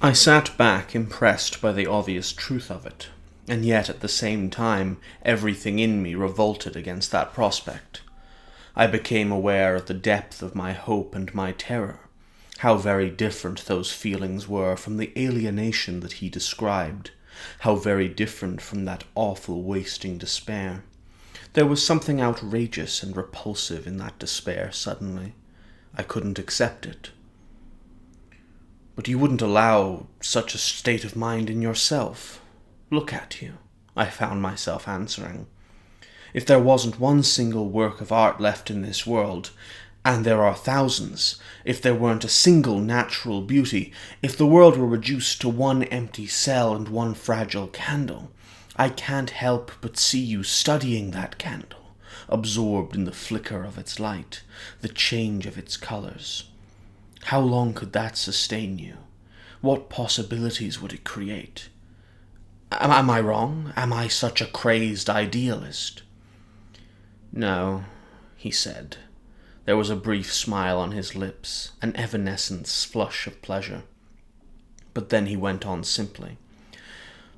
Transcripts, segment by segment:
I sat back, impressed by the obvious truth of it, and yet at the same time everything in me revolted against that prospect. I became aware of the depth of my hope and my terror, how very different those feelings were from the alienation that he described, how very different from that awful wasting despair. There was something outrageous and repulsive in that despair suddenly. I couldn't accept it. But you wouldn't allow such a state of mind in yourself. Look at you, I found myself answering. If there wasn't one single work of art left in this world, and there are thousands, if there weren't a single natural beauty, if the world were reduced to one empty cell and one fragile candle, I can't help but see you studying that candle, absorbed in the flicker of its light, the change of its colors. How long could that sustain you? What possibilities would it create? Am I wrong? Am I such a crazed idealist? No, he said. There was a brief smile on his lips, an evanescent flush of pleasure. But then he went on simply.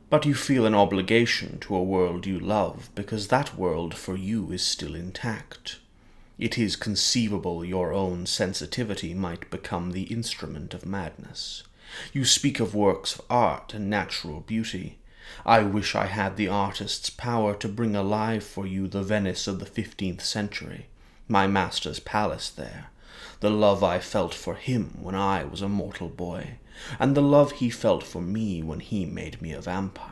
But you feel an obligation to a world you love, because that world for you is still intact. It is conceivable your own sensitivity might become the instrument of madness. You speak of works of art and natural beauty. I wish I had the artist's power to bring alive for you the Venice of the 15th century, my master's palace there, the love I felt for him when I was a mortal boy, and the love he felt for me when he made me a vampire.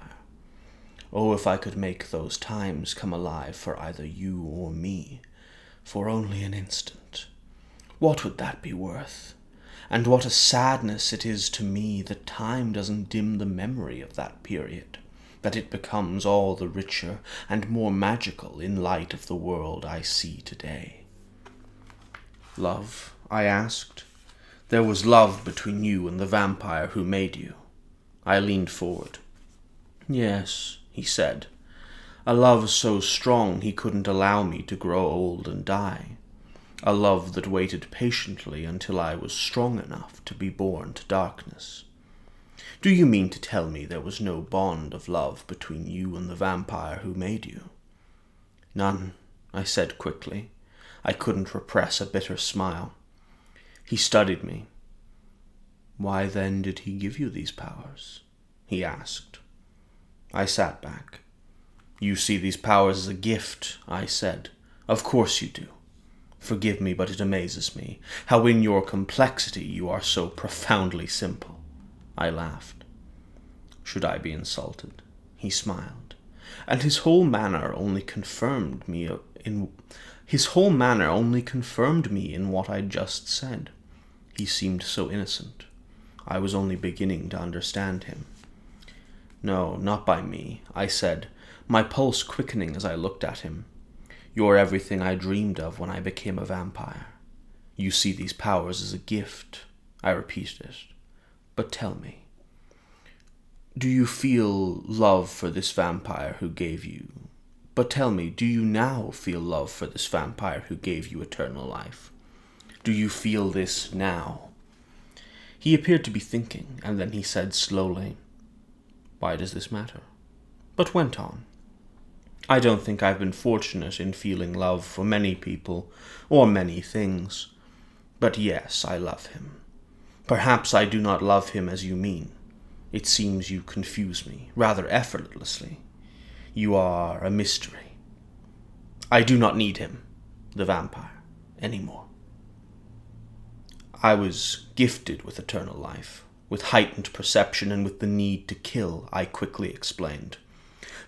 Oh, if I could make those times come alive for either you or me, for only an instant. What would that be worth? And what a sadness it is to me that time doesn't dim the memory of that period, that it becomes all the richer and more magical in light of the world I see today. Love? I asked. There was love between you and the vampire who made you. I leaned forward. Yes, he said. A love so strong he couldn't allow me to grow old and die. A love that waited patiently until I was strong enough to be born to darkness. Do you mean to tell me there was no bond of love between you and the vampire who made you? None, I said quickly. I couldn't repress a bitter smile. He studied me. Why then did he give you these powers? He asked. I sat back. You see these powers as a gift, I said. Of course you do. Forgive me, but it amazes me, how in your complexity you are so profoundly simple. I laughed. Should I be insulted? He smiled, and his whole manner only confirmed me in what I'd just said. He seemed so innocent. I was only beginning to understand him. No, not by me, I said, my pulse quickening as I looked at him. You're everything I dreamed of when I became a vampire. You see these powers as a gift. I repeated it. But tell me, do you feel love for this vampire who gave you... But tell me, do you now feel love for this vampire who gave you eternal life? Do you feel this now? He appeared to be thinking, and then he said slowly, Why does this matter? But went on. I don't think I've been fortunate in feeling love for many people, or many things. But yes, I love him. Perhaps I do not love him as you mean. It seems you confuse me, rather effortlessly. You are a mystery. I do not need him, the vampire, anymore. I was gifted with eternal life, with heightened perception and with the need to kill, I quickly explained.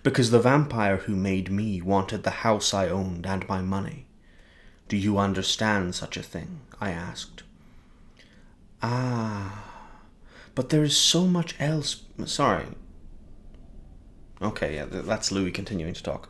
Because the vampire who made me wanted the house I owned and my money. Do you understand such a thing? I asked. But there is so much else... Sorry. Okay, yeah, that's Louis continuing to talk.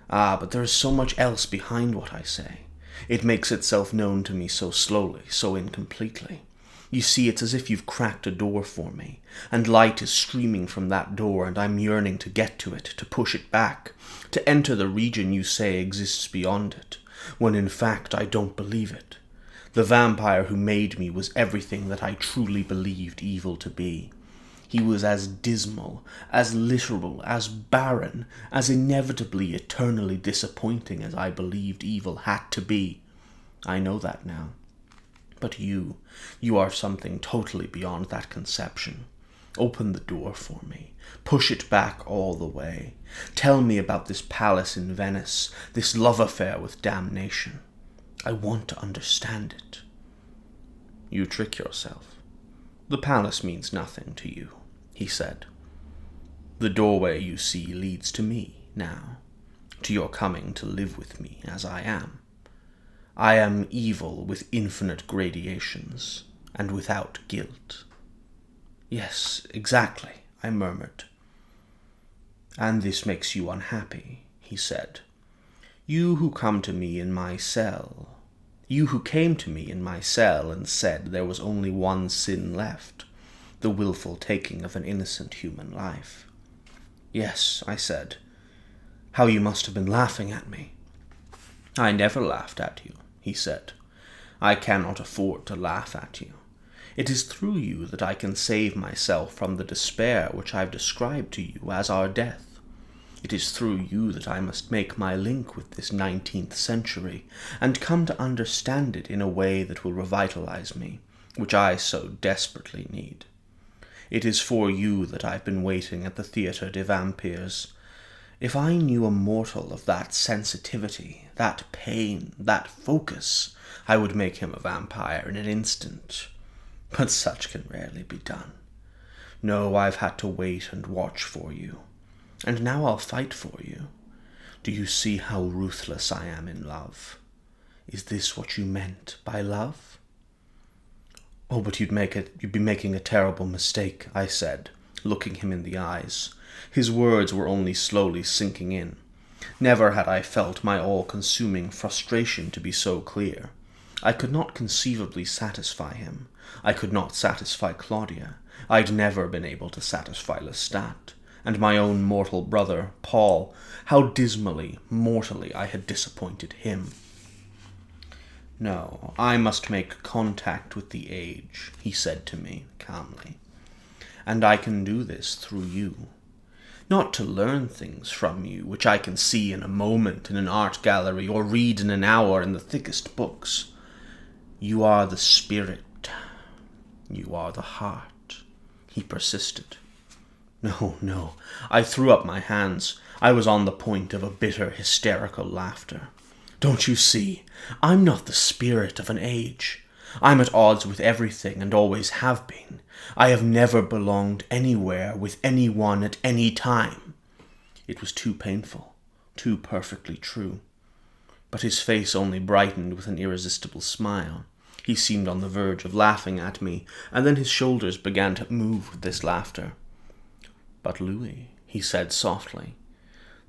But there is so much else behind what I say. It makes itself known to me so slowly, so incompletely. You see, it's as if you've cracked a door for me, and light is streaming from that door, and I'm yearning to get to it, to push it back, to enter the region you say exists beyond it, when in fact I don't believe it. The vampire who made me was everything that I truly believed evil to be. He was as dismal, as literal, as barren, as inevitably eternally disappointing as I believed evil had to be. I know that now. But you are something totally beyond that conception. Open the door for me. Push it back all the way. Tell me about this palace in Venice, this love affair with damnation. I want to understand it. You trick yourself. The palace means nothing to you, he said. The doorway you see leads to me now, to your coming to live with me as I am. I am evil with infinite gradations, and without guilt. Yes, exactly, I murmured. And this makes you unhappy, he said. You who come to me in my cell. You who came to me in my cell and said there was only one sin left, the willful taking of an innocent human life. Yes, I said. How you must have been laughing at me. I never laughed at you, he said. I cannot afford to laugh at you. It is through you that I can save myself from the despair which I have described to you as our death. It is through you that I must make my link with this 19th century, and come to understand it in a way that will revitalize me, which I so desperately need. It is for you that I've been waiting at the Theatre des Vampires. If I knew a mortal of that sensitivity, that pain, that focus, I would make him a vampire in an instant. But such can rarely be done. No, I've had to wait and watch for you. And now I'll fight for you. Do you see how ruthless I am in love? Is this what you meant by love? Oh, but you'd be making a terrible mistake, I said, looking him in the eyes. His words were only slowly sinking in. Never had I felt my all-consuming frustration to be so clear. I could not conceivably satisfy him. I could not satisfy Claudia. I'd never been able to satisfy Lestat. And my own mortal brother, Paul, how dismally, mortally I had disappointed him. No, I must make contact with the age, he said to me calmly. And I can do this through you. Not to learn things from you, which I can see in a moment in an art gallery or read in an hour in the thickest books. You are the spirit. You are the heart, he persisted. No, I threw up my hands. I was on the point of a bitter, hysterical laughter. Don't you see? I'm not the spirit of an age. I'm at odds with everything and always have been. I have never belonged anywhere with anyone at any time. It was too painful, too perfectly true. But his face only brightened with an irresistible smile. He seemed on the verge of laughing at me, and then his shoulders began to move with this laughter. But Louis, he said softly,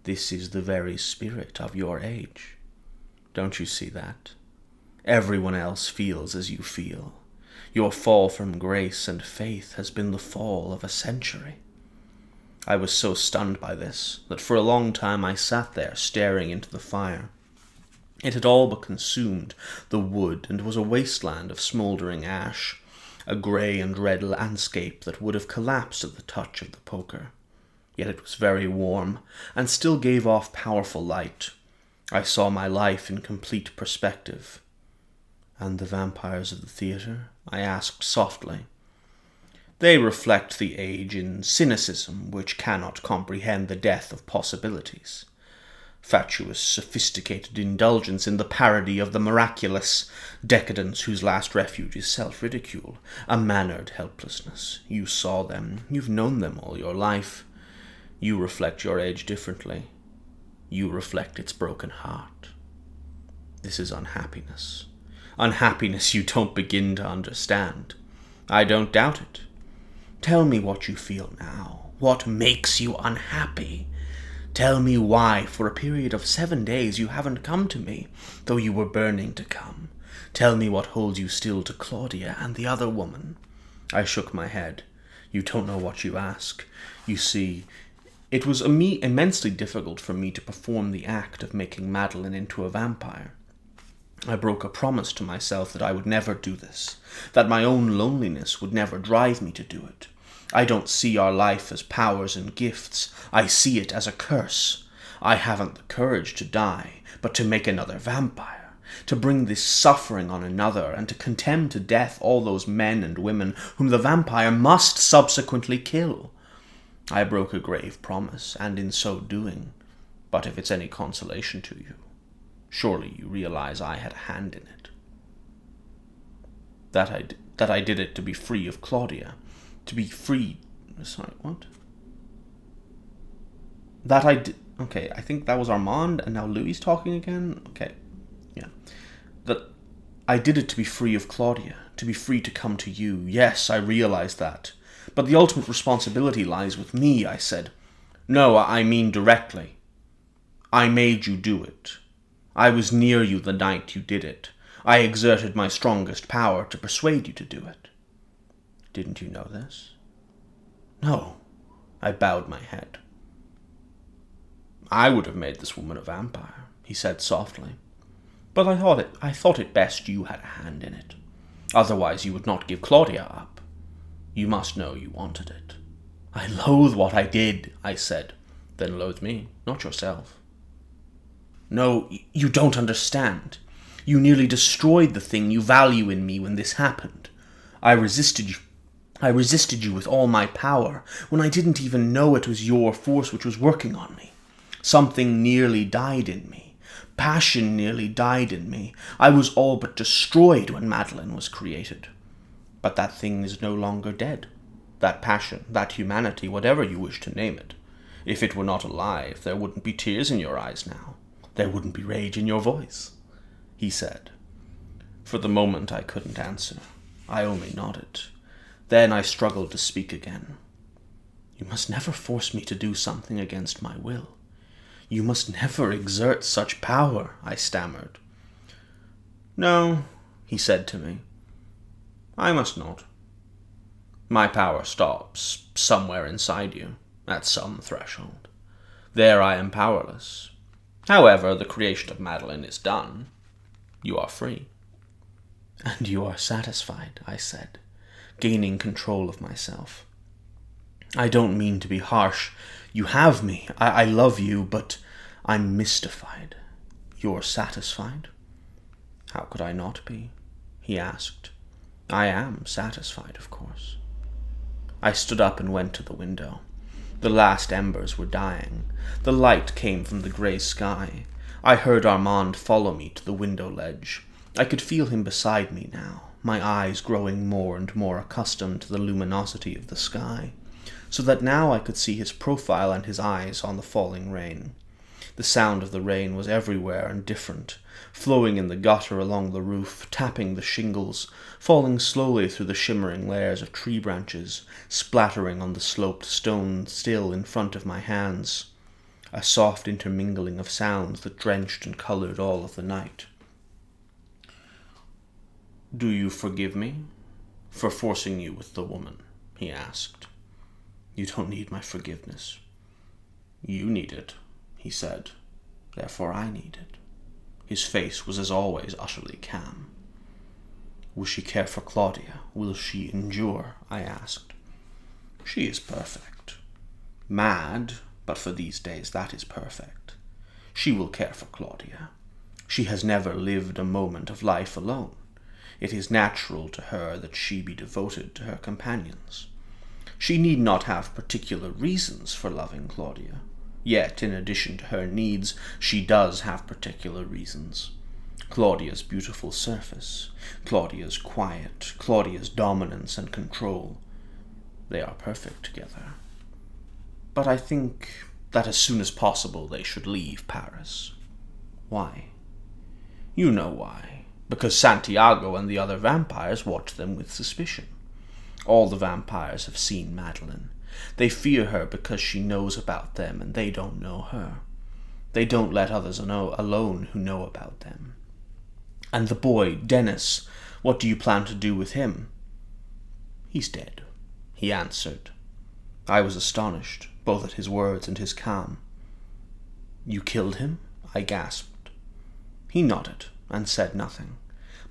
this is the very spirit of your age. Don't you see that? Everyone else feels as you feel. Your fall from grace and faith has been the fall of a century. I was so stunned by this that for a long time I sat there staring into the fire. It had all but consumed the wood and was a wasteland of smouldering ash, a grey and red landscape that would have collapsed at the touch of the poker. Yet it was very warm, and still gave off powerful light. I saw my life in complete perspective. And the vampires of the theatre? I asked softly. They reflect the age in cynicism which cannot comprehend the death of possibilities. Fatuous, sophisticated indulgence in the parody of the miraculous, decadence whose last refuge is self-ridicule, a mannered helplessness. You saw them, you've known them all your life. You reflect your age differently. You reflect its broken heart. This is unhappiness. Unhappiness you don't begin to understand. I don't doubt it. Tell me what you feel now. What makes you unhappy? Tell me why, for a period of 7 days, you haven't come to me, though you were burning to come. Tell me what holds you still to Claudia and the other woman. I shook my head. You don't know what you ask. You see, it was immensely difficult for me to perform the act of making Madeline into a vampire. I broke a promise to myself that I would never do this, that my own loneliness would never drive me to do it. I don't see our life as powers and gifts. I see it as a curse. I haven't the courage to die, but to make another vampire, to bring this suffering on another, and to condemn to death all those men and women whom the vampire must subsequently kill. I broke a grave promise, and in so doing, but if it's any consolation to you, surely you realize I had a hand in it. That I did it to be free of Claudia, to be free... Sorry, what? That I did... Okay, I think that was Armand, and now Louis talking again? Okay, yeah. That I did it to be free of Claudia, to be free to come to you. Yes, I realize that. But the ultimate responsibility lies with me, I said. No, I mean directly. I made you do it. I was near you the night you did it. I exerted my strongest power to persuade you to do it. Didn't you know this? No. I bowed my head. I would have made this woman a vampire, he said softly. But I thought it best you had a hand in it. Otherwise you would not give Claudia up. You must know you wanted it. I loathe what I did, I said. Then loathe me, not yourself. No, you don't understand. You nearly destroyed the thing you value in me when this happened. I resisted you with all my power, when I didn't even know it was your force which was working on me. Something nearly died in me. Passion nearly died in me. I was all but destroyed when Madeleine was created. But that thing is no longer dead. That passion, that humanity, whatever you wish to name it. If it were not alive, there wouldn't be tears in your eyes now. There wouldn't be rage in your voice, he said. For the moment I couldn't answer. I only nodded. Then I struggled to speak again. You must never force me to do something against my will. You must never exert such power, I stammered. No, he said to me. I must not. My power stops somewhere inside you, at some threshold. There I am powerless. However, the creation of Madeleine is done. You are free. And you are satisfied, I said, gaining control of myself. I don't mean to be harsh. You have me. I love you, but I'm mystified. You're satisfied? How could I not be? He asked. I am satisfied, of course. I stood up and went to the window. The last embers were dying. The light came from the grey sky. I heard Armand follow me to the window ledge. I could feel him beside me now, my eyes growing more and more accustomed to the luminosity of the sky, so that now I could see his profile and his eyes on the falling rain. The sound of the rain was everywhere and different, flowing in the gutter along the roof, tapping the shingles, falling slowly through the shimmering layers of tree branches, splattering on the sloped stone still in front of my hands. A soft intermingling of sounds that drenched and colored all of the night. Do you forgive me for forcing you with the woman? He asked. You don't need my forgiveness. You need it, he said. Therefore I need it. His face was as always utterly calm. Will she care for Claudia? Will she endure? I asked. She is perfect. Mad, but for these days that is perfect. She will care for Claudia. She has never lived a moment of life alone. It is natural to her that she be devoted to her companions. She need not have particular reasons for loving Claudia. Yet, in addition to her needs, she does have particular reasons. Claudia's beautiful surface, Claudia's quiet, Claudia's dominance and control. They are perfect together. But I think that as soon as possible they should leave Paris. Why? You know why. Because Santiago and the other vampires watch them with suspicion. All the vampires have seen Madeleine. They fear her because she knows about them and they don't know her. They don't let others know alone who know about them. And the boy, Dennis, what do you plan to do with him? He's dead, he answered. I was astonished, both at his words and his calm. You killed him? I gasped. He nodded and said nothing,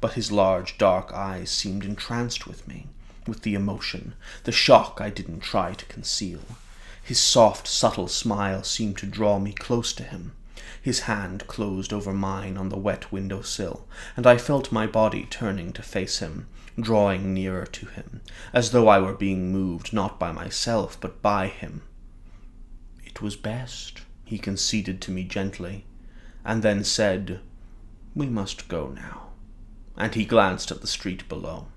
but his large dark eyes seemed entranced with me. with the emotion, the shock I didn't try to conceal. His soft, subtle smile seemed to draw me close to him. His hand closed over mine on the wet window-sill, and I felt my body turning to face him, drawing nearer to him, as though I were being moved not by myself, but by him. "It was best," he conceded to me gently, and then said, "We must go now," and he glanced at the street below.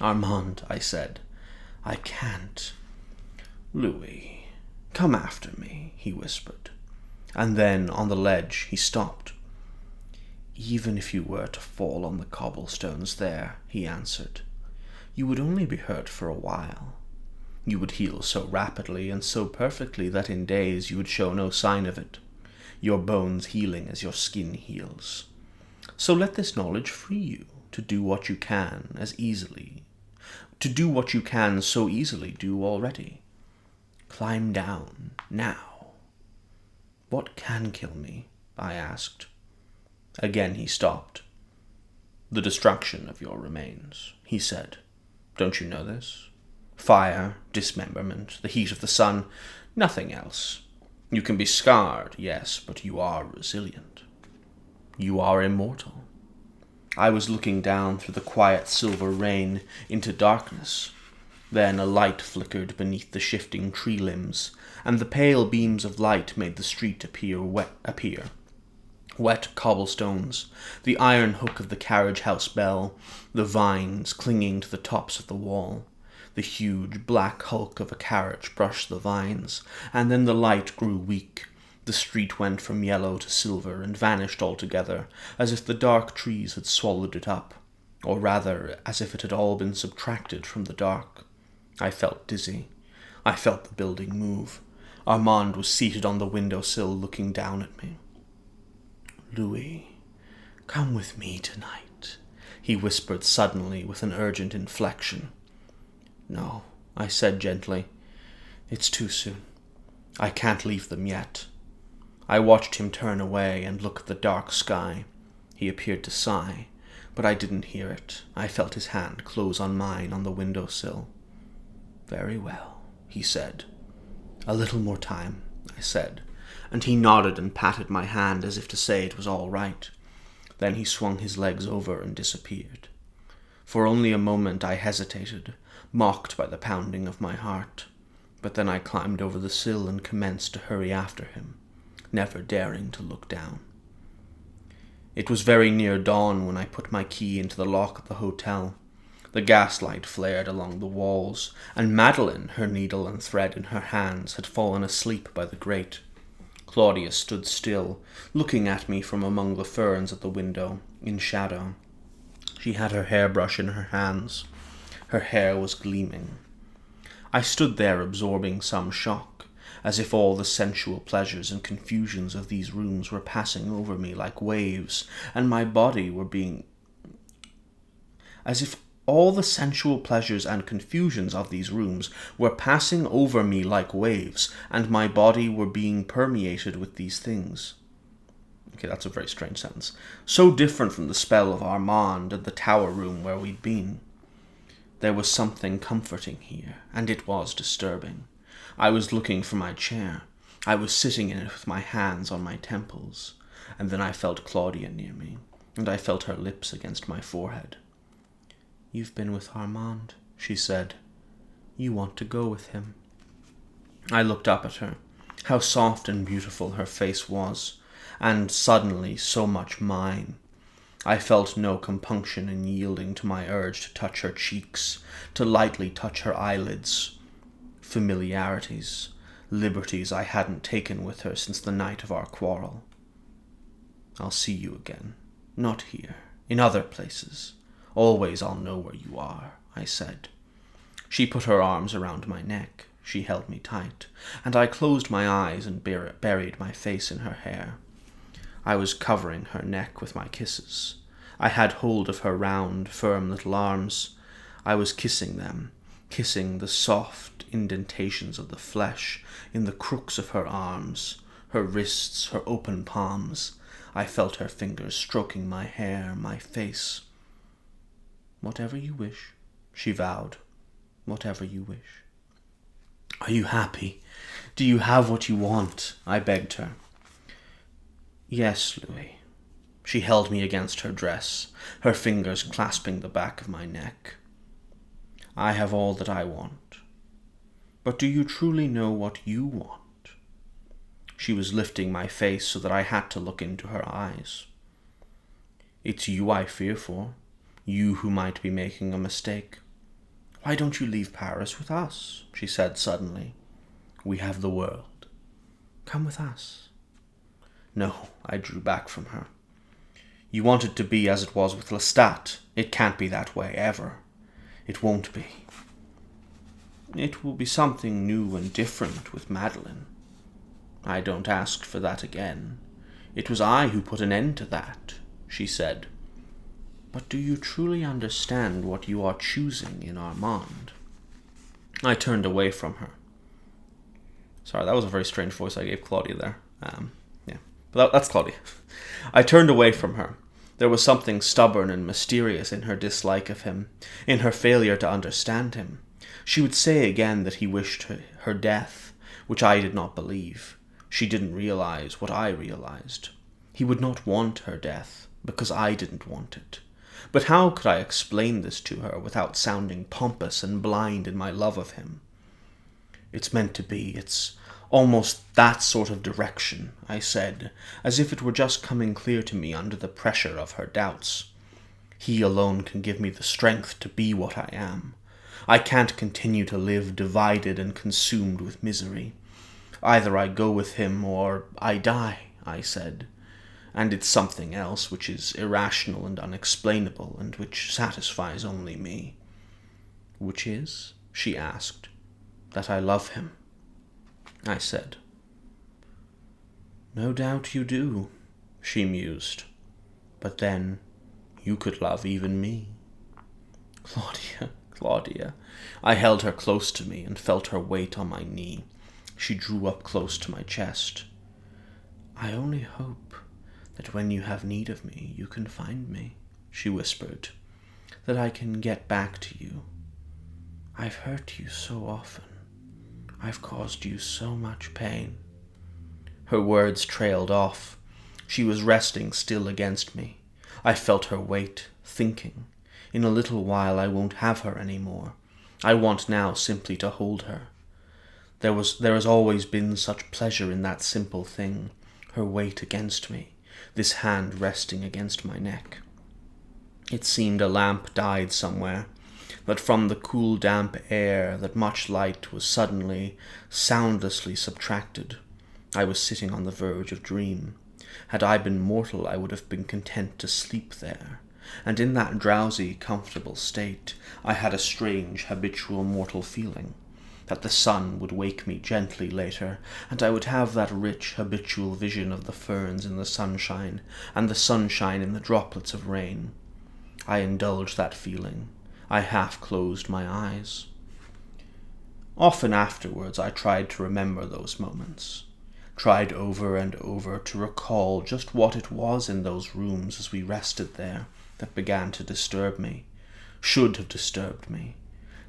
"Armand," I said, "I can't." "Louis, come after me," he whispered. And then, on the ledge, he stopped. "Even if you were to fall on the cobblestones there," he answered, "you would only be hurt for a while. You would heal so rapidly and so perfectly that in days you would show no sign of it, your bones healing as your skin heals. So let this knowledge free you to do what you can so easily do already. Climb down, now." "What can kill me?" I asked. Again he stopped. "The destruction of your remains," he said. "Don't you know this? Fire, dismemberment, the heat of the sun, nothing else. You can be scarred, yes, but you are resilient. You are immortal." I was looking down through the quiet silver rain into darkness. Then a light flickered beneath the shifting tree limbs, and the pale beams of light made the street appear. Wet cobblestones, the iron hook of the carriage-house bell, the vines clinging to the tops of the wall. The huge black hulk of a carriage brushed the vines, and then the light grew weak. The street went from yellow to silver and vanished altogether, as if the dark trees had swallowed it up, or rather, as if it had all been subtracted from the dark. I felt dizzy. I felt the building move. Armand was seated on the window-sill looking down at me. "Louis, come with me tonight," he whispered suddenly with an urgent inflection. "No," I said gently. "It's too soon. I can't leave them yet." I watched him turn away and look at the dark sky. He appeared to sigh, but I didn't hear it. I felt his hand close on mine on the window-sill. "Very well," he said. "A little more time," I said, and he nodded and patted my hand as if to say it was all right. Then he swung his legs over and disappeared. For only a moment I hesitated, mocked by the pounding of my heart, but then I climbed over the sill and commenced to hurry after him, never daring to look down. It was very near dawn when I put my key into the lock of the hotel. The gaslight flared along the walls, and Madeline, her needle and thread in her hands, had fallen asleep by the grate. Claudia stood still, looking at me from among the ferns at the window, in shadow. She had her hairbrush in her hands. Her hair was gleaming. I stood there absorbing some shock, as if all the sensual pleasures and confusions of these rooms were passing over me like waves, and my body were being... as if all the sensual pleasures and confusions of these rooms were passing over me like waves, and my body were being permeated with these things. Okay, that's a very strange sentence. So different from the spell of Armand and the tower room where we'd been. There was something comforting here, and it was disturbing. I was looking for my chair. I was sitting in it with my hands on my temples, and then I felt Claudia near me, and I felt her lips against my forehead. "You've been with Armand," she said. "You want to go with him." I looked up at her. How soft and beautiful her face was, and suddenly so much mine. I felt no compunction in yielding to my urge to touch her cheeks, to lightly touch her eyelids. Familiarities, liberties I hadn't taken with her since the night of our quarrel. "I'll see you again. Not here. In other places. Always I'll know where you are," I said. She put her arms around my neck. She held me tight, and I closed my eyes and buried my face in her hair. I was covering her neck with my kisses. I had hold of her round, firm little arms. I was kissing them, kissing the soft indentations of the flesh in the crooks of her arms, her wrists, her open palms. I felt her fingers stroking my hair, my face. "Whatever you wish," she vowed. "Whatever you wish." "Are you happy? Do you have what you want?" I begged her. "Yes, Louis." She held me against her dress, her fingers clasping the back of my neck. "I have all that I want. But do you truly know what you want?" She was lifting my face so that I had to look into her eyes. "It's you I fear for, you who might be making a mistake. Why don't you leave Paris with us?" she said suddenly. "We have the world. Come with us." "No," I drew back from her. "You want it to be as it was with Lestat. It can't be that way, ever. It won't be." "It will be something new and different with Madeleine." "I don't ask for that again. It was I who put an end to that," she said. "But do you truly understand what you are choosing in Armand?" I turned away from her. Sorry, that was a very strange voice I gave Claudia there. But that's Claudia. I turned away from her. There was something stubborn and mysterious in her dislike of him, in her failure to understand him. She would say again that he wished her death, which I did not believe. She didn't realize what I realized. He would not want her death, because I didn't want it. But how could I explain this to her without sounding pompous and blind in my love of him? "It's meant to be. It's almost that sort of direction," I said, as if it were just coming clear to me under the pressure of her doubts. "He alone can give me the strength to be what I am. I can't continue to live divided and consumed with misery. Either I go with him or I die," I said. "And it's something else which is irrational and unexplainable, and which satisfies only me." "Which is?" she asked. "That I love him," I said. "No doubt you do," she mused. "But then, you could love even me." Claudia. I held her close to me and felt her weight on my knee. She drew up close to my chest. "I only hope that when you have need of me, you can find me," she whispered, "that I can get back to you. I've hurt you so often. I've caused you so much pain." Her words trailed off. She was resting still against me. I felt her weight, thinking, "In a little while I won't have her any more. I want now simply to hold her." There has always been such pleasure in that simple thing, her weight against me, this hand resting against my neck. It seemed a lamp died somewhere, that from the cool damp air that much light was suddenly, soundlessly subtracted. I was sitting on the verge of dream. Had I been mortal, I would have been content to sleep there, and in that drowsy, comfortable state I had a strange, habitual mortal feeling, that the sun would wake me gently later, and I would have that rich, habitual vision of the ferns in the sunshine, and the sunshine in the droplets of rain. I indulged that feeling. I half closed my eyes. Often afterwards I tried to remember those moments, tried over and over to recall just what it was in those rooms as we rested there that began to disturb me, should have disturbed me.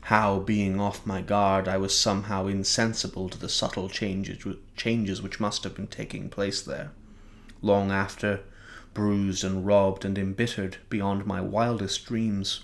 How, being off my guard, I was somehow insensible to the subtle changes which must have been taking place there. Long after, bruised and robbed and embittered beyond my wildest dreams,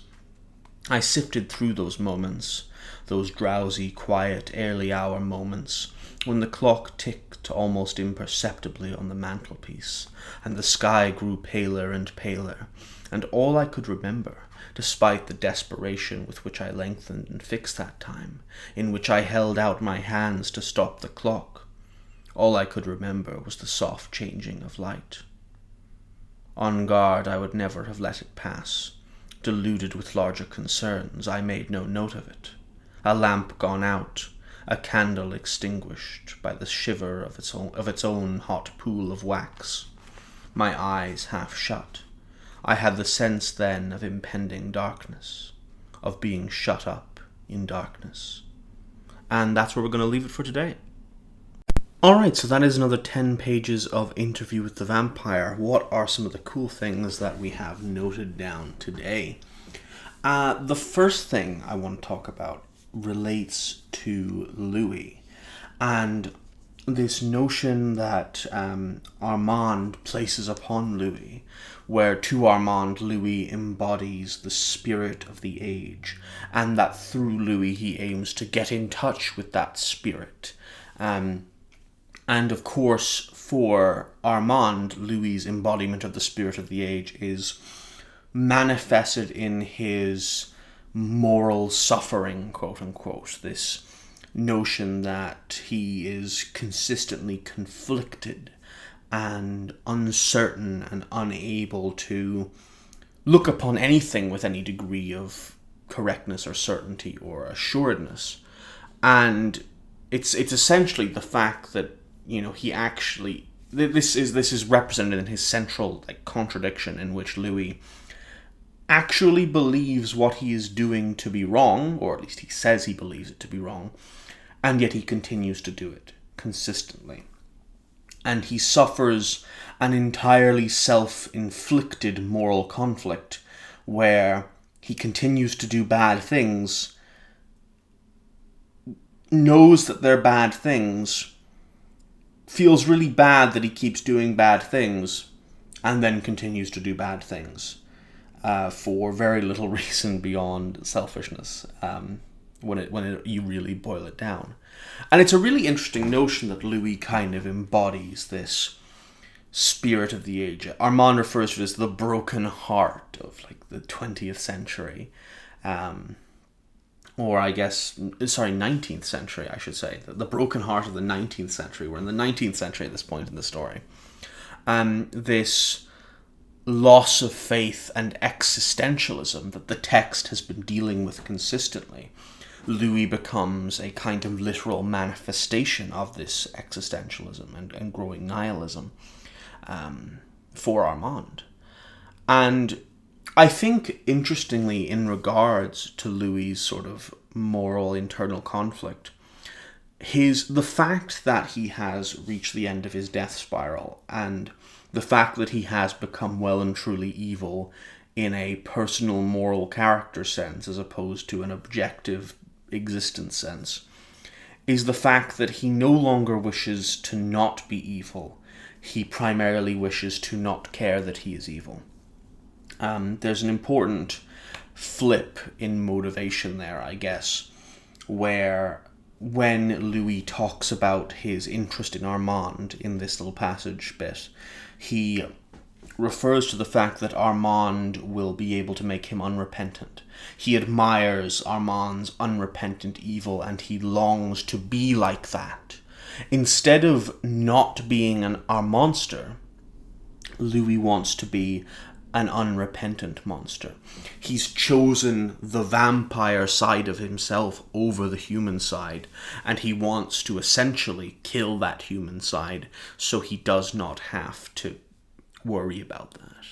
I sifted through those moments, those drowsy, quiet, early hour moments, when the clock ticked almost imperceptibly on the mantelpiece, and the sky grew paler and paler, and all I could remember, despite the desperation with which I lengthened and fixed that time, in which I held out my hands to stop the clock, all I could remember was the soft changing of light. On guard, I would never have let it pass. Deluded with larger concerns, I made no note of it. A lamp gone out, a candle extinguished by the shiver of its own hot pool of wax. My eyes half shut. I had the sense then of impending darkness, of being shut up in darkness. And that's where we're going to leave it for today. Alright, so that is another 10 pages of Interview with the Vampire. What are some of the cool things that we have noted down today? The first thing I want to talk about relates to Louis, and this notion that Armand places upon Louis, where to Armand Louis embodies the spirit of the age, and that through Louis he aims to get in touch with that spirit. And of course, for Armand, Louis's embodiment of the spirit of the age is manifested in his moral suffering, quote unquote. This notion that he is consistently conflicted and uncertain and unable to look upon anything with any degree of correctness or certainty or assuredness. And it's essentially the fact that, he actually, this is represented in his central contradiction, in which Louis actually believes what he is doing to be wrong, or at least he says he believes it to be wrong, and yet he continues to do it consistently. And he suffers an entirely self-inflicted moral conflict where he continues to do bad things, knows that they're bad things, feels really bad that he keeps doing bad things, and then continues to do bad things for very little reason beyond selfishness, when you really boil it down. And it's a really interesting notion that Louis kind of embodies this spirit of the age. Armand refers to it as the broken heart of the 20th century. Or 19th century, I should say. The broken heart of the 19th century. We're in the 19th century at this point in the story. This loss of faith and existentialism that the text has been dealing with consistently. Louis becomes a kind of literal manifestation of this existentialism and growing nihilism for Armand. And I think, interestingly, in regards to Louis' sort of moral internal conflict, the fact that he has reached the end of his death spiral, and the fact that he has become well and truly evil in a personal moral character sense as opposed to an objective existence sense, is the fact that he no longer wishes to not be evil. He primarily wishes to not care that he is evil. There's an important flip in motivation there, I guess, where when Louis talks about his interest in Armand in this little passage bit, he refers to the fact that Armand will be able to make him unrepentant. He admires Armand's unrepentant evil, and he longs to be like that. Instead of not being a monster, Louis wants to be an unrepentant monster. He's chosen the vampire side of himself over the human side, and he wants to essentially kill that human side so he does not have to worry about that.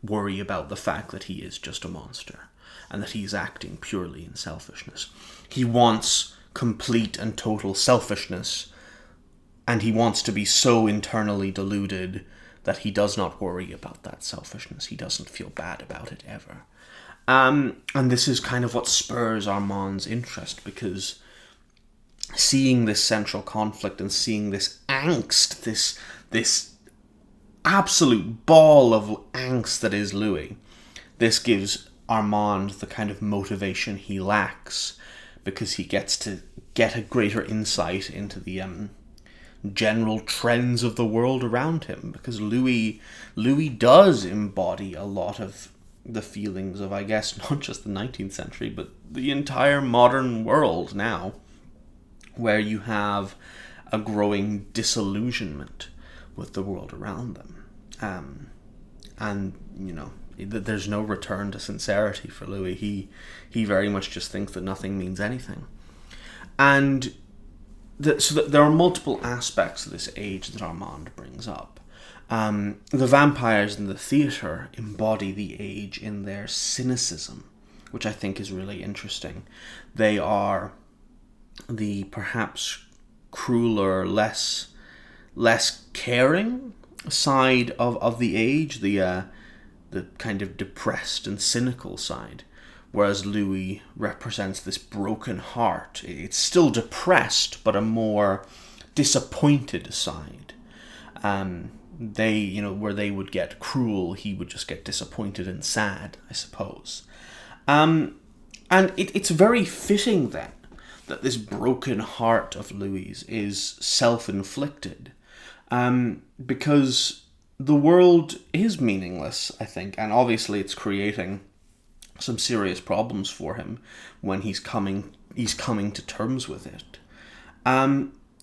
Worry about the fact that he is just a monster, and that he's acting purely in selfishness. He wants complete and total selfishness, and he wants to be so internally deluded that he does not worry about that selfishness. He doesn't feel bad about it ever. And this is kind of what spurs Armand's interest, because seeing this central conflict and seeing this angst, this absolute ball of angst that is Louis, this gives Armand the kind of motivation he lacks, because he gets to get a greater insight into the general trends of the world around him, because Louis does embody a lot of the feelings of, I guess, not just the 19th century, but the entire modern world now, where you have a growing disillusionment with the world around them. And, there's no return to sincerity for Louis. He very much just thinks that nothing means anything. And so there are multiple aspects of this age that Armand brings up. The vampires in the theatre embody the age in their cynicism, which I think is really interesting. They are the perhaps crueler, less caring side of the age, the kind of depressed and cynical side, whereas Louis represents this broken heart. It's still depressed, but a more disappointed side. Where they would get cruel, he would just get disappointed and sad, I suppose. And it's very fitting then that this broken heart of Louis is self-inflicted, because the world is meaningless, I think, and obviously it's creating some serious problems for him when he's coming to terms with it.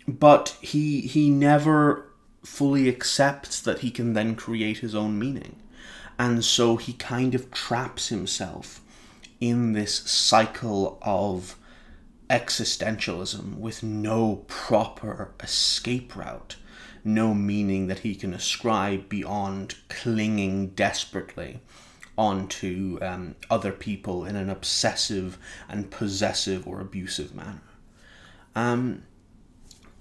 But he never fully accepts that he can then create his own meaning, and so he kind of traps himself in this cycle of existentialism with no proper escape route, no meaning that he can ascribe beyond clinging desperately onto other people in an obsessive and possessive or abusive manner.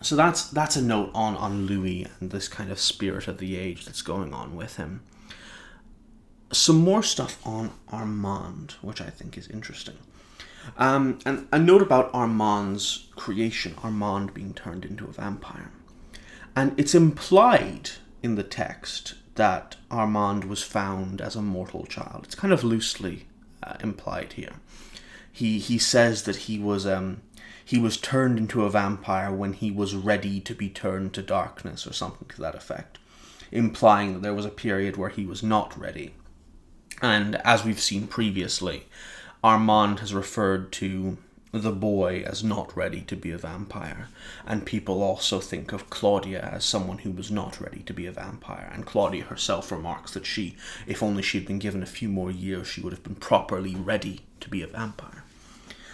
So that's a note on Louis and this kind of spirit of the age that's going on with him. Some more stuff on Armand, which I think is interesting. And a note about Armand's creation, Armand being turned into a vampire. And it's implied in the text that Armand was found as a mortal child. It's kind of loosely implied here. He says that he was turned into a vampire when he was ready to be turned to darkness, or something to that effect, implying that there was a period where he was not ready. And as we've seen previously, Armand has referred to the boy as not ready to be a vampire, and people also think of Claudia as someone who was not ready to be a vampire, and Claudia herself remarks that if only she'd been given a few more years, she would have been properly ready to be a vampire.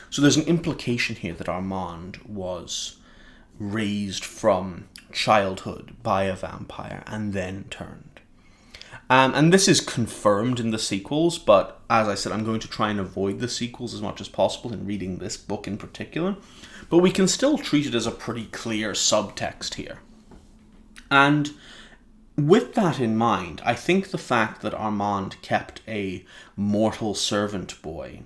So there's an implication here that Armand was raised from childhood by a vampire and then turned. And this is confirmed in the sequels, but as I said, I'm going to try and avoid the sequels as much as possible in reading this book in particular. But we can still treat it as a pretty clear subtext here. And with that in mind, I think the fact that Armand kept a mortal servant boy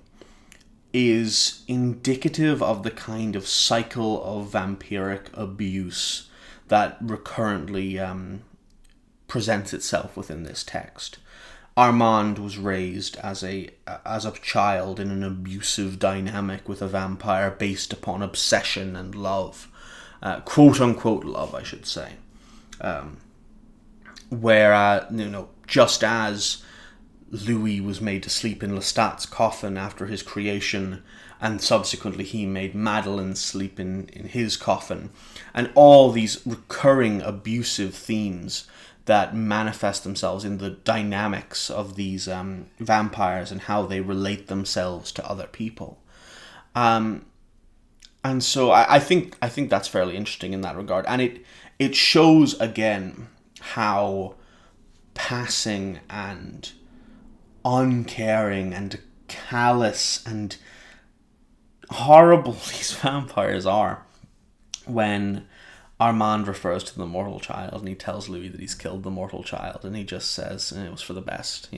is indicative of the kind of cycle of vampiric abuse that recurrently presents itself within this text. Armand was raised as a child in an abusive dynamic with a vampire based upon obsession and love, quote-unquote love, I should say. Just as Louis was made to sleep in Lestat's coffin after his creation, and subsequently he made Madeleine sleep in his coffin, and all these recurring abusive themes that manifest themselves in the dynamics of these vampires and how they relate themselves to other people. And so I think that's fairly interesting in that regard. And it shows again how passing and uncaring and callous and horrible these vampires are when Armand refers to the mortal child, and he tells Louis that he's killed the mortal child, and he just says it was for the best,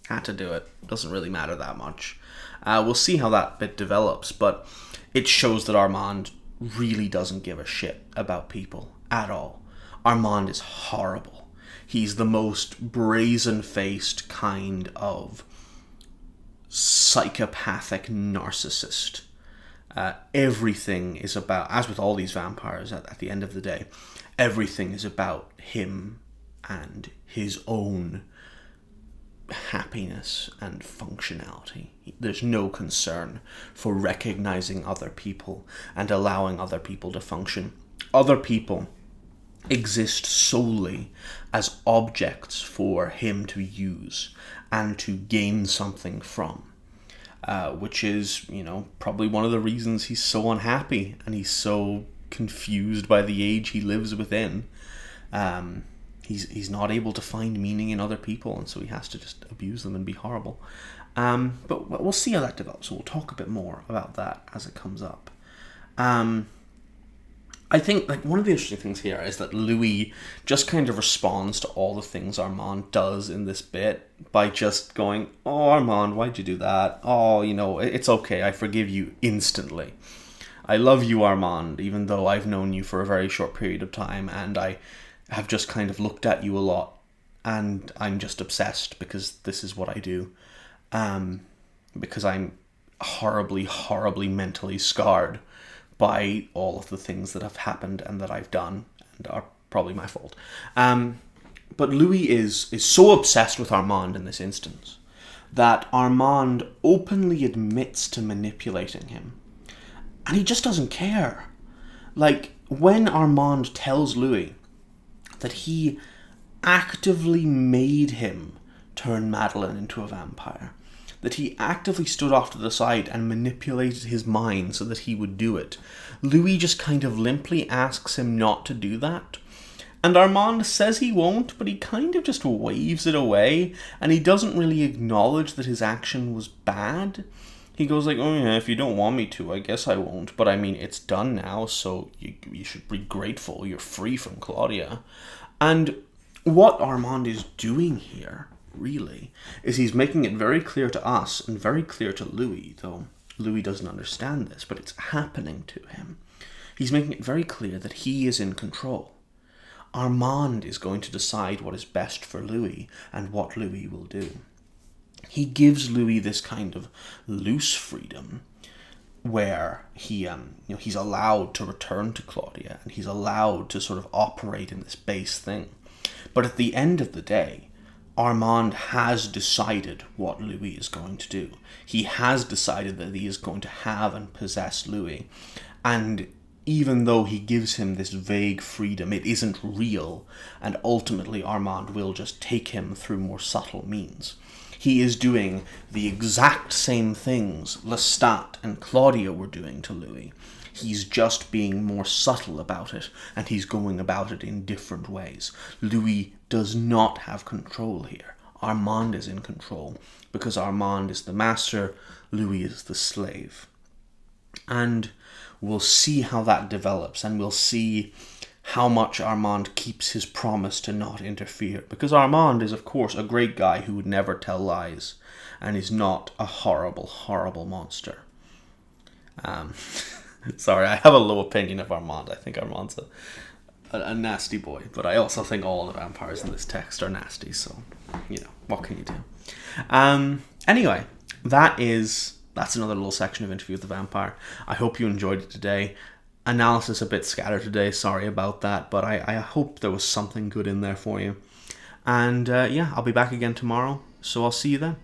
had to do it, doesn't really matter that much. We'll see how that bit develops, but it shows that Armand really doesn't give a shit about people at all. Armand is horrible. He's the most brazen-faced kind of psychopathic narcissist. Everything is about, as with all these vampires at the end of the day, everything is about him and his own happiness and functionality. There's no concern for recognizing other people and allowing other people to function. Other people exist solely as objects for him to use and to gain something from. Which is, probably one of the reasons he's so unhappy and he's so confused by the age he lives within. He's not able to find meaning in other people, and so he has to just abuse them and be horrible. But we'll see how that develops. So we'll talk a bit more about that as it comes up. I think like one of the interesting things here is that Louis just kind of responds to all the things Armand does in this bit by just going, "Oh, Armand, why'd you do that? Oh, it's okay. I forgive you instantly. I love you, Armand, even though I've known you for a very short period of time, and I have just kind of looked at you a lot, and I'm just obsessed because this is what I do. Because I'm horribly, horribly mentally scarred by all of the things that have happened and that I've done and are probably my fault." But Louis is so obsessed with Armand in this instance that Armand openly admits to manipulating him. And he just doesn't care. Like, when Armand tells Louis that he actively made him turn Madeleine into a vampire, that he actively stood off to the side and manipulated his mind so that he would do it, Louis just kind of limply asks him not to do that. And Armand says he won't, but he kind of just waves it away, and he doesn't really acknowledge that his action was bad. He goes like, "Oh yeah, if you don't want me to, I guess I won't. But I mean, it's done now, so you should be grateful. You're free from Claudia." And what Armand is doing here, really, is he's making it very clear to us and very clear to Louis, though Louis doesn't understand this, but it's happening to him. He's making it very clear that he is in control. Armand is going to decide what is best for Louis and what Louis will do. He gives Louis this kind of loose freedom where he's allowed to return to Claudia and he's allowed to sort of operate in this base thing. But at the end of the day, Armand has decided what Louis is going to do. He has decided that he is going to have and possess Louis. And even though he gives him this vague freedom, it isn't real, and ultimately Armand will just take him through more subtle means. He is doing the exact same things Lestat and Claudia were doing to Louis. He's just being more subtle about it, and he's going about it in different ways. Louis does not have control here. Armand is in control, because Armand is the master, Louis is the slave. And we'll see how that develops, and we'll see how much Armand keeps his promise to not interfere. Because Armand is, of course, a great guy who would never tell lies, and is not a horrible, horrible monster. Sorry, I have a low opinion of Armand. I think Armand's a nasty boy, but I also think all the vampires in this text are nasty, so, what can you do? Anyway, that's another little section of Interview with the Vampire. I hope you enjoyed it today. Analysis a bit scattered today, sorry about that, but I hope there was something good in there for you. And I'll be back again tomorrow, so I'll see you then.